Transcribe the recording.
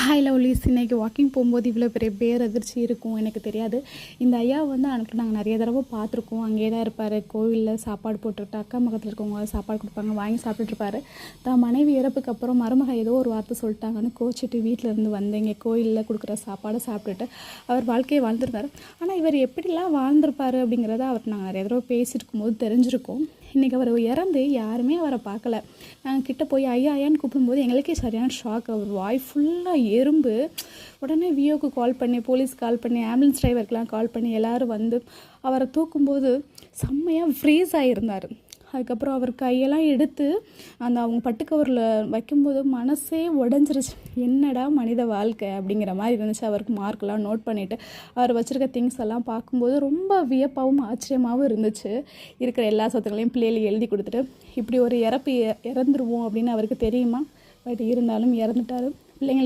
Hi lovelies. இன்றைக்கி walking போகும்போது இவ்வளோ பெரிய பேரதிர்ச்சி இருக்கும் எனக்கு தெரியாது. இந்த ஐயா வந்து நாங்கள் நிறைய தடவை பார்த்துருக்கோம். அங்கேயே தான் இருப்பார். கோவிலில் சாப்பாடு போட்டுக்கிட்டு அக்கம் பக்கத்தில் இருக்கவங்க சாப்பாடு கொடுப்பாங்க, வாங்கி சாப்பிட்டுட்ருப்பாரு. தான் மனைவி இறப்புக்கு அப்புறம் மருமக ஏதோ ஒரு வார்த்தை சொல்லிட்டாங்கன்னு கோச்சிட்டு வீட்டில் இருந்து வந்து இங்கே கோயிலில் கொடுக்குற சாப்பாடை சாப்பிட்டுட்டு அவர் வாழ்க்கையை வாழ்ந்துருந்தார். ஆனால் இவர் எப்படிலாம் வாழ்ந்திருப்பார் அப்படிங்கிறத அவர் நாங்கள் நிறைய தடவை பேசியிருக்கும் போது தெரிஞ்சிருக்கோம். இன்றைக்கி அவர் இறந்து யாருமே அவரை பார்க்கல. நாங்கள் கிட்டே போய் ஐயா ஐயான்னு கூப்பிடும்போது எங்களுக்கே சரியான ஷாக். அவர் வாய் ஃபுல்லாக எறும்பு. உடனே விஓக்கு கால் பண்ணி, போலீஸ் கால் பண்ணி, ஆம்புலன்ஸ் டிரைவருக்கெலாம் கால் பண்ணி எல்லோரும் வந்து அவரை தூக்கும்போது செம்மையாக ஃப்ரீஸ் ஆகியிருந்தார். அதுக்கப்புறம் அவர் கையெல்லாம் எடுத்து அந்த அவங்க பட்டுக்கவரில் வைக்கும்போது மனசே உடஞ்சிருச்சு. என்னடா மனித வாழ்க்கை அப்படிங்கிற மாதிரி இருந்துச்சு. அவருக்கு மார்க்கெலாம் நோட் பண்ணிவிட்டு அவர் வச்சுருக்க திங்ஸ் எல்லாம் பார்க்கும்போது ரொம்ப வியப்பாகவும் ஆச்சரியமாகவும் இருந்துச்சு. இருக்கிற எல்லா சொத்துக்களையும் பிள்ளைகளுக்கு எழுதி கொடுத்துட்டு இப்படி ஒரு இறந்துருவோம் அப்படின்னு அவருக்கு தெரியுமா? பட் இருந்தாலும் இறந்துட்டார். பிள்ளைங்கள்